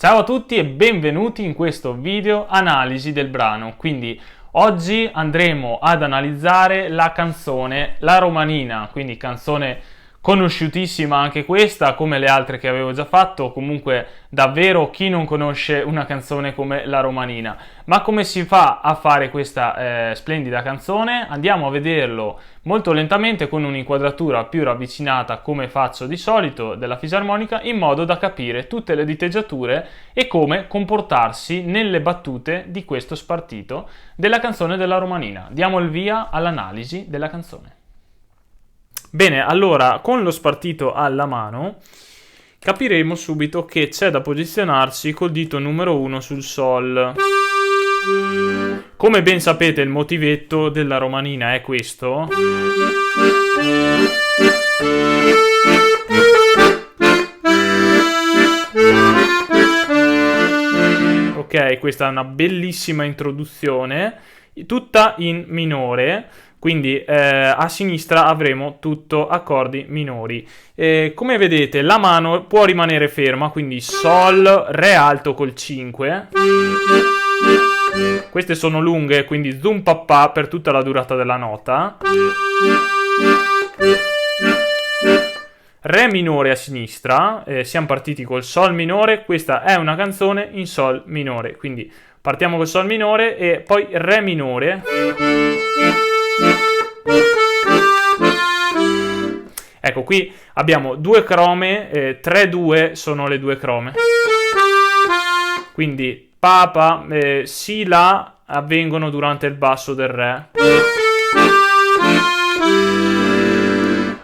Ciao a tutti e benvenuti in questo video analisi del brano. Quindi oggi andremo ad analizzare la canzone La Romanina, quindi canzone conosciutissima anche questa, come le altre che avevo già fatto. Comunque davvero chi non conosce una canzone come La Romanina? Ma come si fa a fare questa splendida canzone? Andiamo a vederlo molto lentamente con un'inquadratura più ravvicinata, come faccio di solito, della fisarmonica, in modo da capire tutte le diteggiature e come comportarsi nelle battute di questo spartito della canzone della Romanina. Diamo il via all'analisi della canzone. Bene, allora, con lo spartito alla mano capiremo subito che c'è da posizionarsi col dito numero 1 sul Sol. Come ben sapete, il motivetto della Romanina è questo. Ok, questa è una bellissima introduzione, tutta in minore. Quindi a sinistra avremo tutto accordi minori. Come vedete la mano può rimanere ferma, quindi Sol, Re alto col 5. Queste sono lunghe, quindi zoom papà per tutta la durata della nota. Re minore a sinistra, siamo partiti col Sol minore, questa è una canzone in Sol minore, quindi partiamo col Sol minore e poi Re minore. Ecco, qui abbiamo due crome, 3-2 sono le due crome. Quindi Papa, Si, La avvengono durante il basso del Re.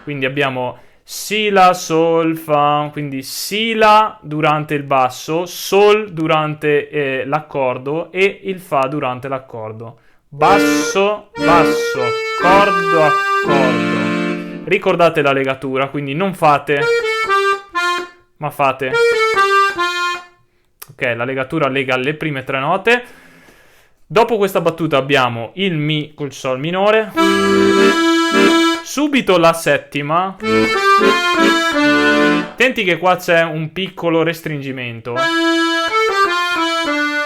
Quindi abbiamo Si, La, Sol, Fa, quindi Si, La durante il basso, Sol durante l'accordo e il Fa durante l'accordo. Basso, basso, accordo, accordo. Ricordate la legatura, quindi non fate, ma fate. Ok, la legatura lega le prime tre note. Dopo questa battuta abbiamo il Mi col Sol minore. Subito la settima. Attenti che qua c'è un piccolo restringimento.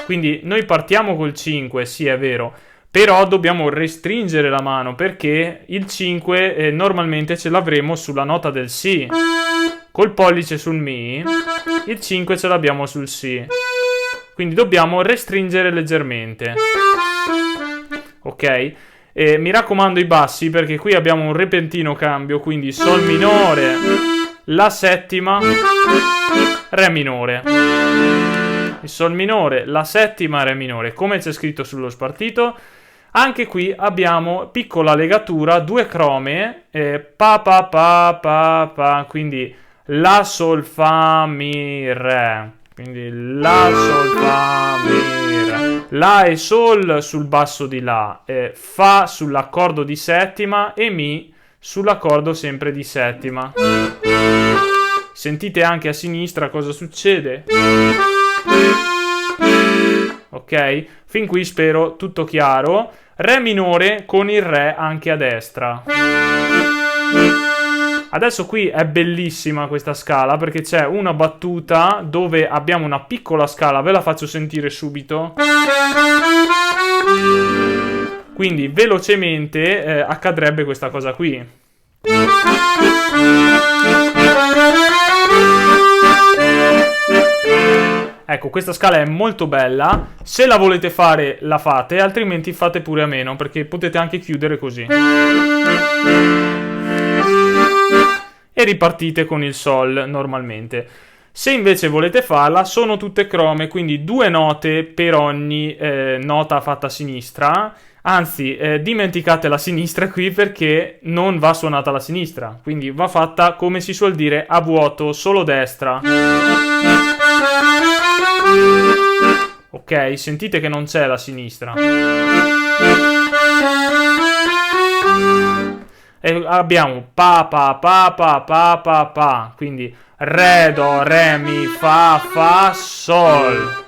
Quindi noi partiamo col 5, sì è vero. Però dobbiamo restringere la mano perché il 5 normalmente ce l'avremo sulla nota del Si. Col pollice sul Mi, il 5 ce l'abbiamo sul Si. Quindi dobbiamo restringere leggermente. Ok? Mi raccomando i bassi perché qui abbiamo un repentino cambio. Quindi Sol minore, La settima, Re minore. Il Sol minore, La settima, Re minore. Come c'è scritto sullo spartito. Anche qui abbiamo piccola legatura, due crome, pa pa pa pa pa, quindi La, Sol, Fa, Mi, Re. Quindi La, Sol, Fa, Mi, Re. La e Sol sul basso di La, Fa sull'accordo di settima e Mi sull'accordo sempre di settima. Sentite anche a sinistra cosa succede. Ok? Fin qui spero tutto chiaro. Re minore con il Re anche a destra. Adesso qui è bellissima questa scala perché c'è una battuta dove abbiamo una piccola scala, ve la faccio sentire subito. Quindi velocemente accadrebbe questa cosa qui. Ecco, questa scala è molto bella, se la volete fare la fate, altrimenti fate pure a meno, perché potete anche chiudere così. E ripartite con il Sol normalmente. Se invece volete farla, sono tutte crome, quindi due note per ogni nota fatta a sinistra. Anzi, dimenticate la sinistra qui perché non va suonata la sinistra, quindi va fatta, come si suol dire, a vuoto, solo destra. Ok, sentite che non c'è la sinistra. E abbiamo pa pa pa pa pa pa pa, quindi Re, Do, Re, Mi, Fa, Fa, Sol.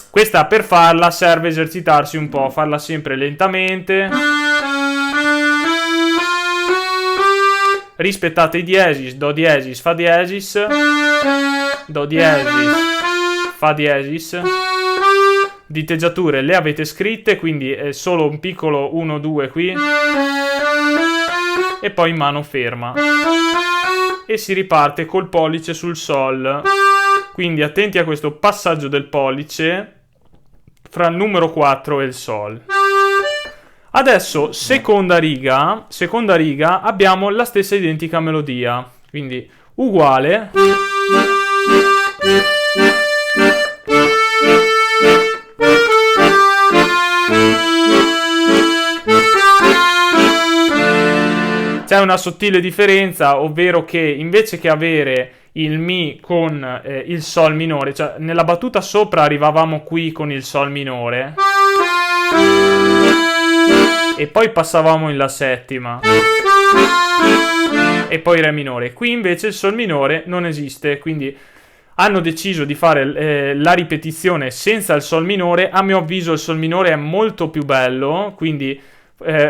Questa per farla serve esercitarsi un po', farla sempre lentamente. Rispettate i diesis, Do diesis, Fa diesis. Do diesis, Fa diesis. Diteggiature le avete scritte, quindi è solo un piccolo 1-2 qui. E poi mano ferma. E si riparte col pollice sul Sol. Quindi attenti a questo passaggio del pollice fra il numero 4 e il Sol. Adesso, seconda riga, abbiamo la stessa identica melodia. Quindi uguale. C'è una sottile differenza, ovvero che invece che avere il Mi con il Sol minore, cioè nella battuta sopra arrivavamo qui con il Sol minore e poi passavamo in La settima e poi Re minore. Qui invece il Sol minore non esiste, quindi hanno deciso di fare la ripetizione senza il Sol minore. A mio avviso il Sol minore è molto più bello, quindi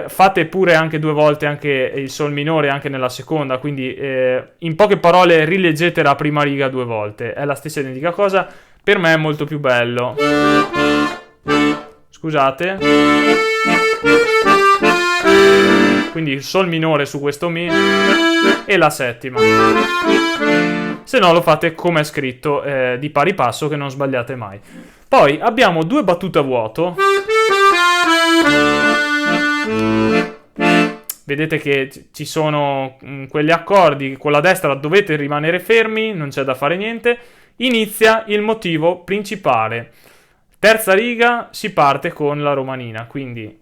fate pure anche 2 volte anche il Sol minore anche nella seconda, quindi in poche parole rileggete la prima riga 2 volte, è la stessa identica cosa, per me è molto più bello. Scusate. Quindi il Sol minore su questo Mi e la settima. Se no lo fate come è scritto, di pari passo, che non sbagliate mai. Poi abbiamo 2 battute a vuoto. Vedete che ci sono quegli accordi, con la destra dovete rimanere fermi, non c'è da fare niente. Inizia il motivo principale. Terza riga si parte con la romanina, quindi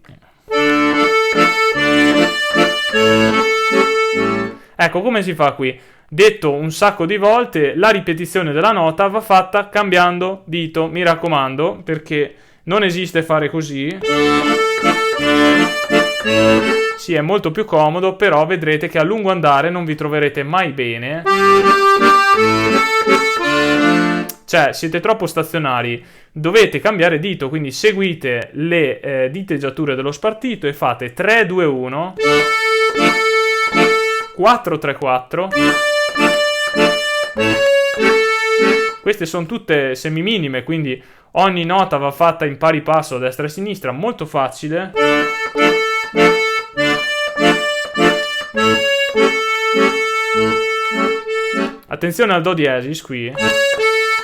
ecco come si fa qui. Detto un sacco di volte, la ripetizione della nota va fatta cambiando dito, mi raccomando, perché non esiste fare così. Sì, è molto più comodo, però vedrete che a lungo andare non vi troverete mai bene. Cioè, siete troppo stazionari, dovete cambiare dito, quindi seguite le diteggiature dello spartito e fate 3-2-1, 4-3-4. Queste sono tutte semiminime, quindi ogni nota va fatta in pari passo a destra e a sinistra, molto facile. Attenzione al Do diesis qui,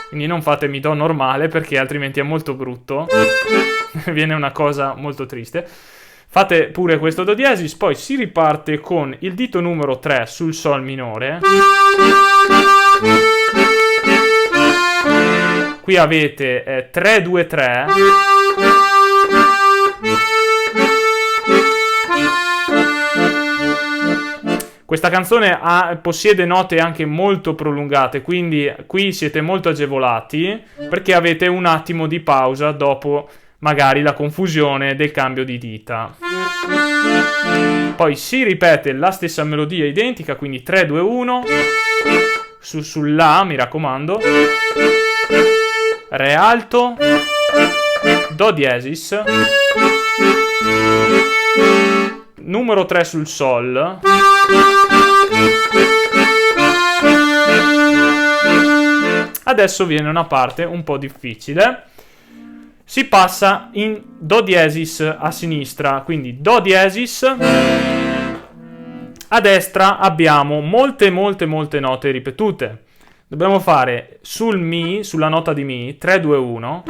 quindi non fate Mi Do normale perché altrimenti è molto brutto, viene una cosa molto triste. Fate pure questo Do diesis, poi si riparte con il dito numero 3 sul Sol minore. Qui avete 3-2-3. Questa canzone possiede note anche molto prolungate, quindi qui siete molto agevolati perché avete un attimo di pausa dopo magari la confusione del cambio di dita. Poi si ripete la stessa melodia identica, quindi 3-2-1 sul La, mi raccomando, Re alto, Do diesis, numero 3 sul Sol, adesso viene una parte un po' difficile. Si passa in Do diesis a sinistra, quindi Do diesis. A destra abbiamo molte note ripetute. Dobbiamo fare sul Mi, sulla nota di Mi, 3-2-1,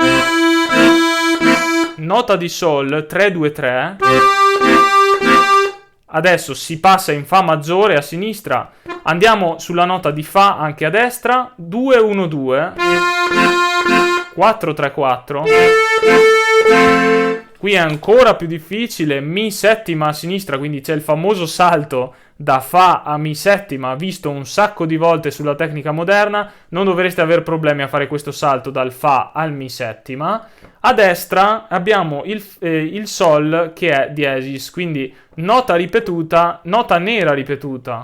nota di Sol 3-2-3. Adesso si passa in Fa maggiore a sinistra, andiamo sulla nota di Fa anche a destra, 2-1-2, 4-3-4. Qui è ancora più difficile, Mi settima a sinistra, quindi c'è il famoso salto da Fa a Mi settima, visto un sacco di volte sulla tecnica moderna. Non dovreste avere problemi a fare questo salto dal Fa al Mi settima. A destra abbiamo il Sol che è diesis, quindi nota ripetuta, nota nera ripetuta.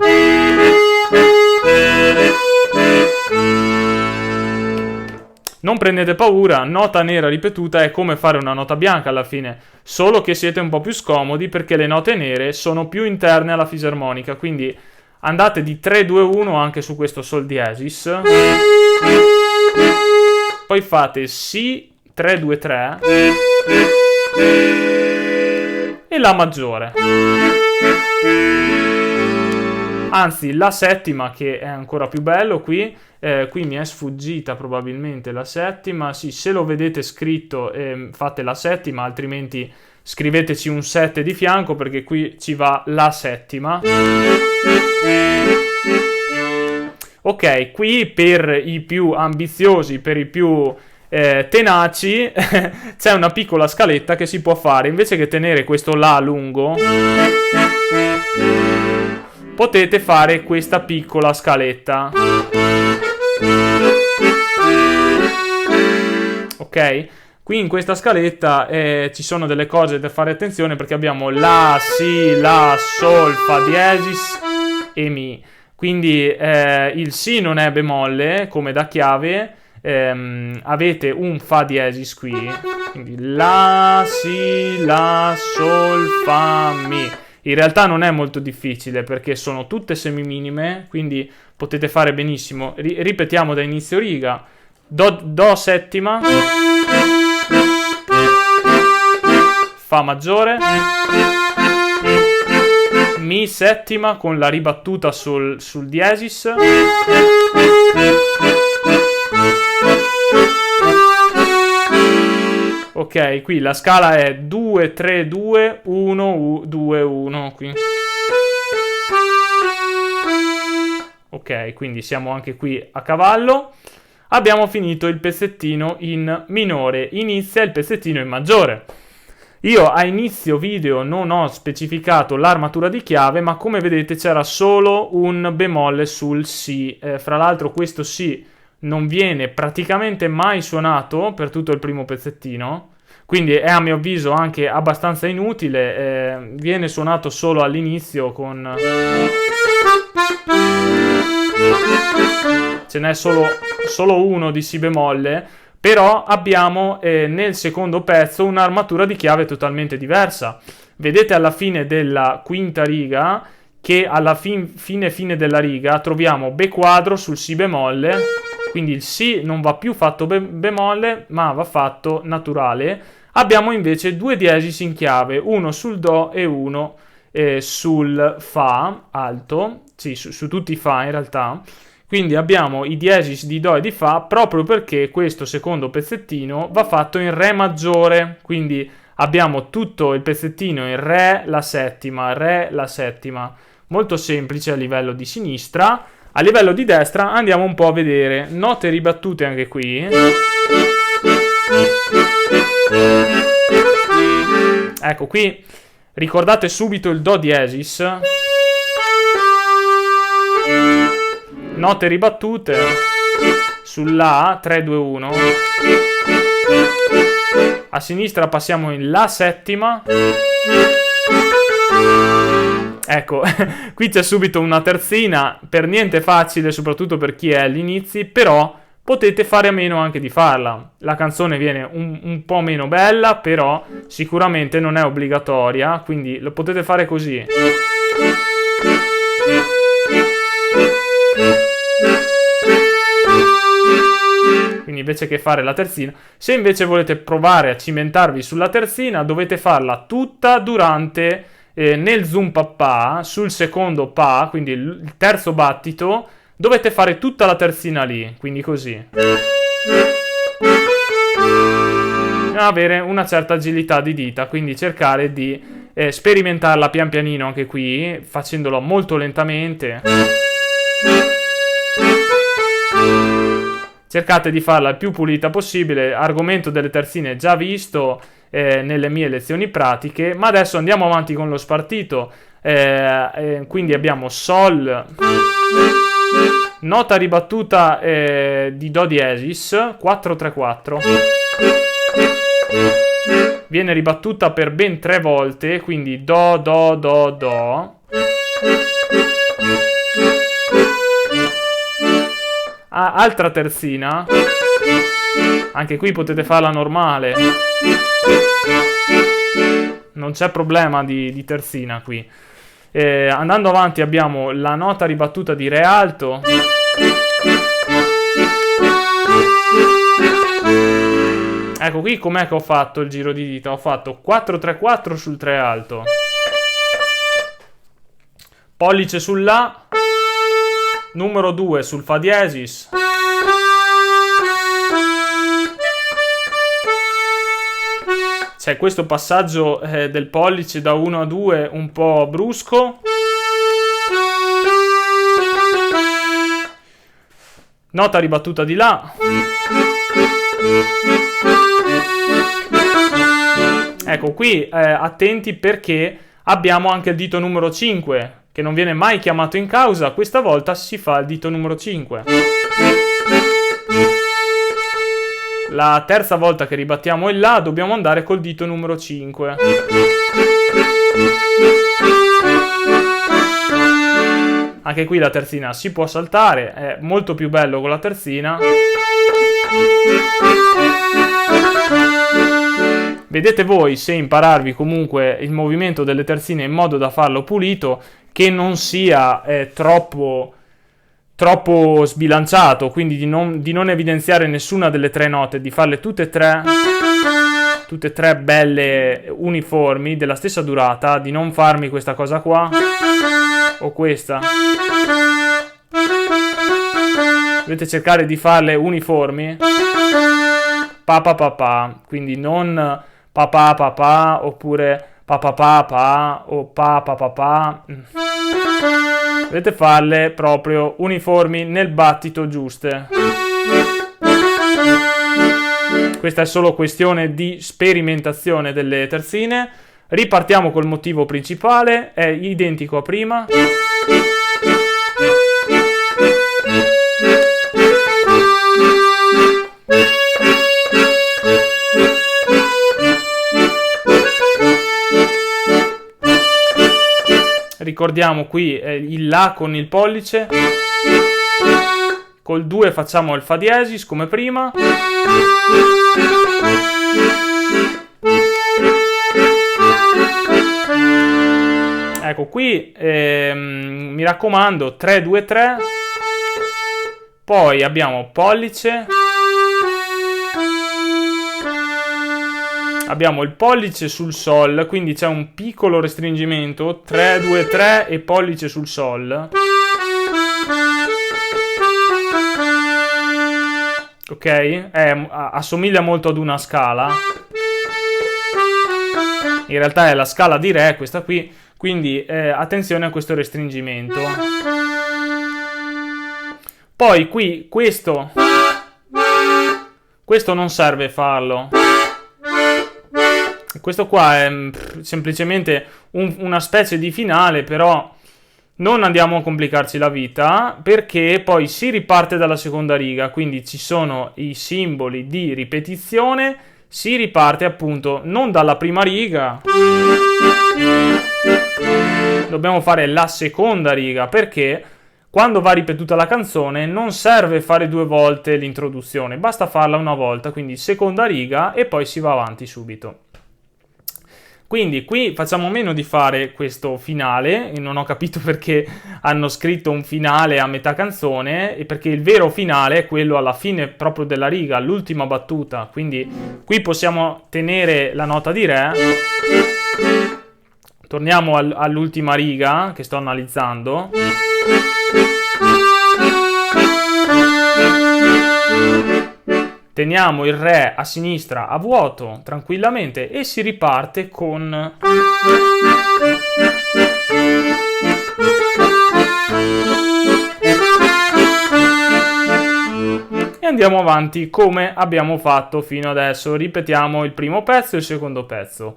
Non prendete paura, nota nera ripetuta è come fare una nota bianca alla fine, solo che siete un po' più scomodi perché le note nere sono più interne alla fisarmonica, quindi andate di 3-2-1 anche su questo Sol diesis. poi fate Si 3 2 3 e La maggiore. Anzi, la settima, che è ancora più bello qui mi è sfuggita probabilmente la settima. Sì, se lo vedete scritto fate la settima, altrimenti scriveteci un 7 di fianco, perché qui ci va la settima. Ok, qui per i più ambiziosi, per i più tenaci, c'è una piccola scaletta che si può fare. Invece che tenere questo La lungo, potete fare questa piccola scaletta. Ok? Qui in questa scaletta ci sono delle cose da fare attenzione, perché abbiamo La, Si, La, Sol, Fa diesis e Mi. Quindi il Si non è bemolle come da chiave, avete un Fa diesis qui, quindi La, Si, La, Sol, Fa, Mi. In realtà non è molto difficile perché sono tutte semiminime, quindi potete fare benissimo. Ripetiamo da inizio riga. Do settima, Fa maggiore, Mi settima con la ribattuta sul diesis, ok, qui la scala è 2 3 2 1 2 1 qui. Ok, quindi siamo anche qui a cavallo. Abbiamo finito il pezzettino in minore, inizia il pezzettino in maggiore. Io a inizio video non ho specificato l'armatura di chiave, ma come vedete c'era solo un bemolle sul Si. Fra l'altro questo Si non viene praticamente mai suonato per tutto il primo pezzettino, quindi è a mio avviso anche abbastanza inutile. Viene suonato solo all'inizio con... ce n'è solo uno di Si bemolle, però abbiamo nel secondo pezzo un'armatura di chiave totalmente diversa. Vedete alla fine della quinta riga che alla fine della riga troviamo Be quadro sul Si bemolle, quindi il Si non va più fatto bemolle ma va fatto naturale. Abbiamo invece due diesis in chiave, uno sul Do e uno sul Fa alto, sì, su tutti i Fa in realtà. Quindi abbiamo i diesis di Do e di Fa proprio perché questo secondo pezzettino va fatto in Re maggiore, quindi abbiamo tutto il pezzettino in Re, la settima, Re, la settima. Molto semplice a livello di sinistra. A livello di destra andiamo un po' a vedere. Note ribattute anche qui. Ecco, qui ricordate subito il Do diesis. Note ribattute sulla 3 2 1. A sinistra passiamo in La settima. Ecco, qui c'è subito una terzina, per niente facile, soprattutto per chi è agli inizi, però potete fare a meno anche di farla. La canzone viene un po' meno bella, però sicuramente non è obbligatoria, quindi lo potete fare così. Quindi invece che fare la terzina, se invece volete provare a cimentarvi sulla terzina, dovete farla tutta durante, nel zoom papà, sul secondo pa, quindi il terzo battito, dovete fare tutta la terzina lì, quindi così. Avere una certa agilità di dita, quindi cercare di sperimentarla pian pianino anche qui, facendolo molto lentamente. Cercate di farla il più pulita possibile. Argomento delle terzine già visto nelle mie lezioni pratiche, ma adesso andiamo avanti con lo spartito. Quindi abbiamo Sol, nota ribattuta di Do diesis, 4-3-4. Viene ribattuta per ben 3 volte, quindi Do, Do, Do, Do. Altra terzina, anche qui potete farla normale, non c'è problema di terzina qui. Andando avanti abbiamo la nota ribattuta di Re alto, Ecco qui com'è che ho fatto il giro di dita. Ho fatto 4-3-4 sul 3 alto, pollice sul La, numero 2 sul Fa diesis, c'è questo passaggio del pollice da 1 a 2 un po' brusco, nota ribattuta di La. Ecco qui attenti perché abbiamo anche il dito numero 5 che non viene mai chiamato in causa, questa volta si fa il dito numero 5. La terza volta che ribattiamo il La dobbiamo andare col dito numero 5. Anche qui la terzina si può saltare, è molto più bello con la terzina. Vedete voi se impararvi comunque il movimento delle terzine in modo da farlo pulito, che non sia troppo sbilanciato, quindi di non evidenziare nessuna delle tre note, di farle tutte e tre belle uniformi, della stessa durata, di non farmi questa cosa qua o questa. Dovete cercare di farle uniformi, pa pa pa pa, quindi non pa pa pa pa oppure pa pa pa pa o pa pa pa pa. Dovete farle proprio uniformi nel battito giuste. Questa è solo questione di sperimentazione delle terzine. Ripartiamo col motivo principale, è identico a prima. Ricordiamo qui il La con il pollice, col 2 facciamo il Fa diesis come prima, ecco qui mi raccomando 3-2-3, poi abbiamo pollice, abbiamo il pollice sul Sol, quindi c'è un piccolo restringimento, 3-2-3 e pollice sul Sol. Ok? Assomiglia molto ad una scala. In realtà è la scala di Re, questa qui, quindi attenzione a questo restringimento. Poi qui questo non serve farlo. Questo qua è semplicemente una specie di finale, però non andiamo a complicarci la vita, perché poi si riparte dalla seconda riga, quindi ci sono i simboli di ripetizione, si riparte appunto non dalla prima riga, dobbiamo fare la seconda riga, perché quando va ripetuta la canzone non serve fare 2 volte l'introduzione, basta farla una volta, quindi seconda riga e poi si va avanti subito. Quindi qui facciamo meno di fare questo finale, e non ho capito perché hanno scritto un finale a metà canzone, e perché il vero finale è quello alla fine proprio della riga, l'ultima battuta, quindi qui possiamo tenere la nota di Re. Torniamo all'ultima riga che sto analizzando. Teniamo il Re a sinistra a vuoto tranquillamente e si riparte con e andiamo avanti come abbiamo fatto fino adesso. Ripetiamo il primo pezzo e il secondo pezzo.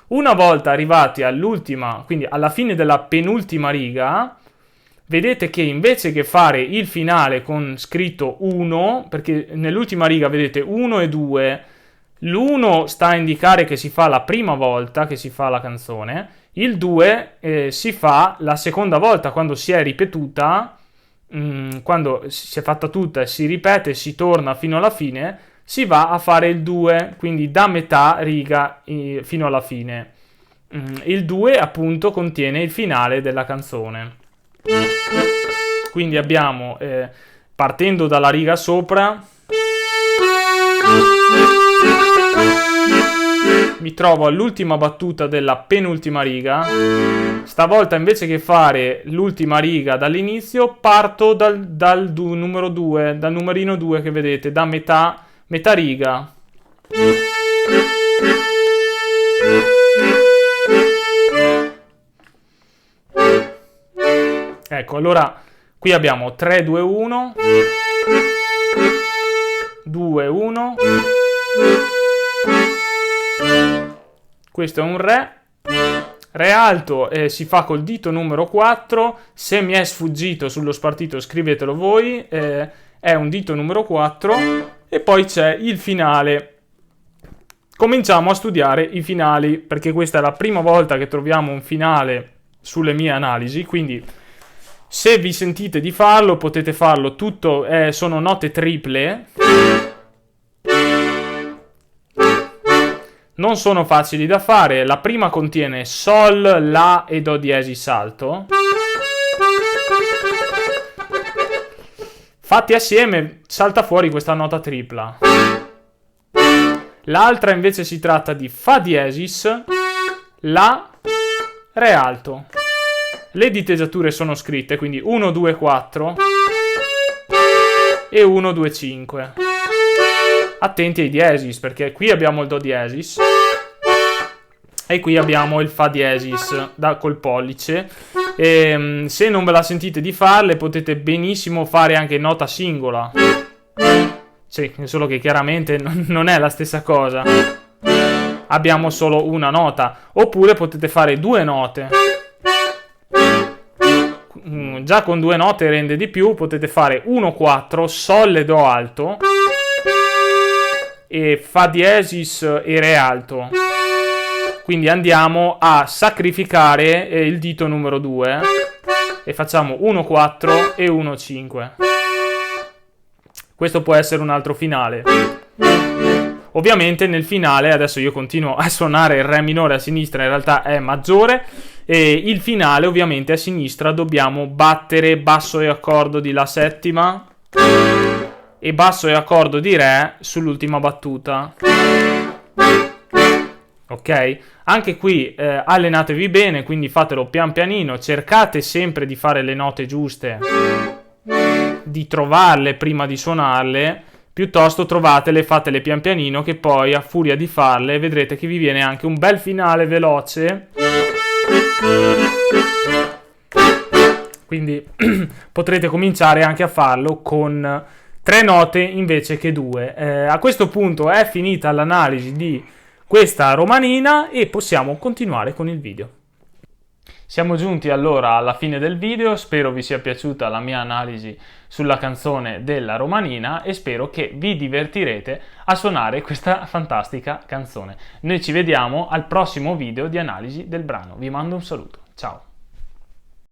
Una volta arrivati all'ultima, quindi alla fine della penultima riga, vedete che invece che fare il finale con scritto 1, perché nell'ultima riga vedete 1 e 2, l'1 sta a indicare che si fa la prima volta che si fa la canzone, il 2 si fa la seconda volta quando si è ripetuta, quando si è fatta tutta e si ripete, si torna fino alla fine, si va a fare il 2, quindi da metà riga fino alla fine. Il 2 appunto contiene il finale della canzone. Quindi abbiamo partendo dalla riga sopra Mi trovo all'ultima battuta della penultima riga. Stavolta invece che fare l'ultima riga dall'inizio, parto dal numero 2, dal numerino 2 che vedete, da metà riga. Ecco, allora qui abbiamo 3, 2, 1, 2, 1, questo è un Re alto, si fa col dito numero 4, se mi è sfuggito sullo spartito scrivetelo voi, è un dito numero 4 e poi c'è il finale. Cominciamo a studiare i finali perché questa è la prima volta che troviamo un finale sulle mie analisi, quindi se vi sentite di farlo potete farlo tutto, sono note triple. Non sono facili da fare, la prima contiene Sol, La e Do diesis alto. Fatti assieme salta fuori questa nota tripla. L'altra invece si tratta di Fa diesis, La, Re alto. Le diteggiature sono scritte, quindi 1, 2, 4 e 1, 2, 5. Attenti ai diesis, perché qui abbiamo il Do diesis e qui abbiamo il Fa diesis col pollice. E, se non ve la sentite di farle, potete benissimo fare anche nota singola. Sì, solo che chiaramente non è la stessa cosa. Abbiamo solo una nota. Oppure potete fare due note. Già con due note rende di più. Potete fare 1, 4, Sol e Do alto e Fa diesis e Re alto. Quindi andiamo a sacrificare il dito numero 2 e facciamo 1, 4 e 1, 5. Questo può essere un altro finale. Ovviamente nel finale, adesso io continuo a suonare il Re minore a sinistra, in realtà è maggiore, e il finale ovviamente a sinistra dobbiamo battere basso e accordo di La settima e basso e accordo di Re sull'ultima battuta. Ok? Anche qui allenatevi bene, quindi fatelo pian pianino, cercate sempre di fare le note giuste, di trovarle prima di suonarle, piuttosto trovatele e fatele pian pianino, che poi a furia di farle vedrete che vi viene anche un bel finale veloce. Quindi potrete cominciare anche a farlo con 3 note invece che 2. A questo punto è finita l'analisi di questa romanina e possiamo continuare con il video. Siamo giunti allora alla fine del video, spero vi sia piaciuta la mia analisi sulla canzone della romanina e spero che vi divertirete a suonare questa fantastica canzone. Noi ci vediamo al prossimo video di analisi del brano, vi mando un saluto, ciao!